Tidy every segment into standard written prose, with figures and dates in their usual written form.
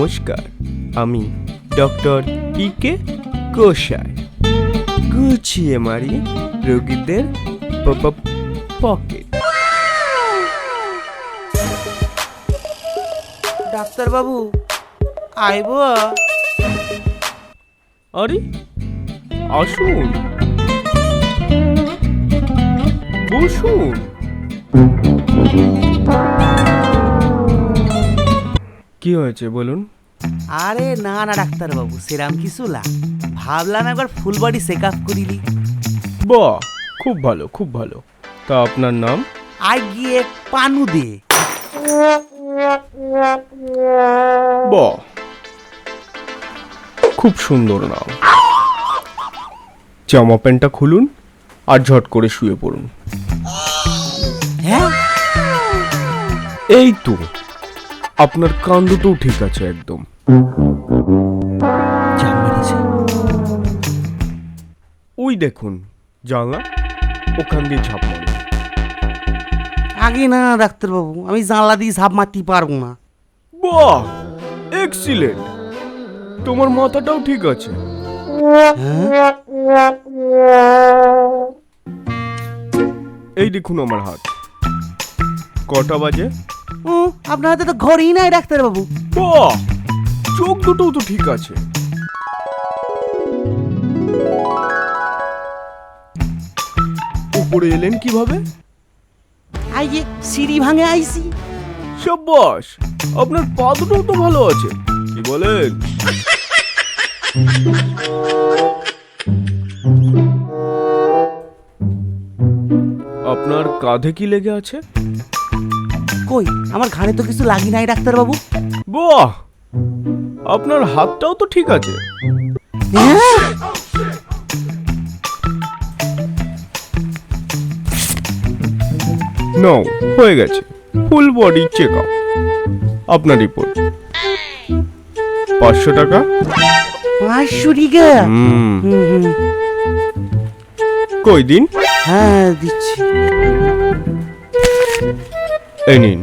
নমস্কার, আমি ডক্টর পিকে গোসাই। গুছিয়ে মারি রোগীদের পকেট। ডাক্তার বাবু আইব? আরে আসুন, বসুন। কি হয়েছে বলুন? আরে না না ডাক্তার বাবু, সেরাম কিছু না, ভাবলাম একবার ফুল বডি চেক আপ করিলি। বাহ, খুব ভালো খুব ভালো। তা আপনার নাম? আই গিয়ে পানু দে। বাহ, খুব সুন্দর নাম। জামা প্যান্টটা খুলুন আর ঝট করে শুয়ে পড়ুন। হ্যাঁ এই তো, আপনার কান দুটোও ঠিক আছে একদম। জাম মেরেছে। ওই দেখুন জানলা, ওখান দিয়ে ঝাঁপ মারুন। আগে না ডাক্তার বাবু, আমি জানলা দিয়ে ঝাঁপ মারতে পারবো না। বাহ, এক্সিলেন্ট। তোমার মাথাটাও ঠিক আছে। এই দেখুন আমার হাত। কটা বাজে? আপনার হাতে তো ঘড়ি নাই ডাক্তার বাবু। বাহ, চোখ দুটোও তো ঠিক আছে। উপরে এলেন কিভাবে? আই গিয়ে সিঁড়ি ভাঙে আইছি। সাব্বাস, আপনার পা দুটোও তো ভালো আছে। কি বলেন? আপনার কাঁধে কি লেগে আছে? কই, আমার ঘাড়ে তো কিছু লাগি নাই ডাক্তার বাবু। বাহ, আপনার হাতটাও তো ঠিক আছে। নাও, হয়ে গেছে ফুল বডি চেক আপ। আপনার রিপোর্ট 500 টাকা। 500 টাকা? কই দিন। হ্যাঁ দিচ্ছি। এই নিন।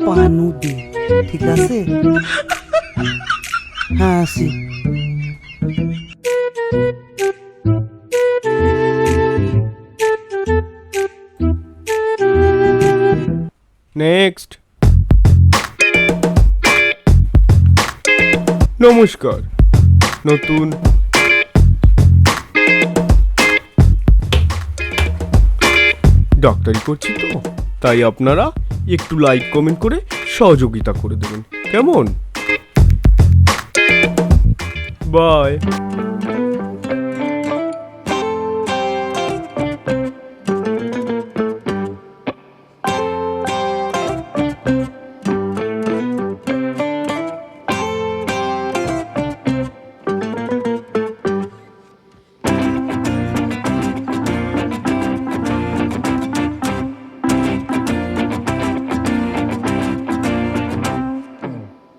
পানু দে, ঠিক আছে? হ্যাঁ আসি। নেক্সট। নমস্কার, নতুন ডাক্তারি করছি তো, তাই আপনারা একটু লাইক কমেন্ট করে সহযোগিতা করে দেবেন, কেমন? বাই।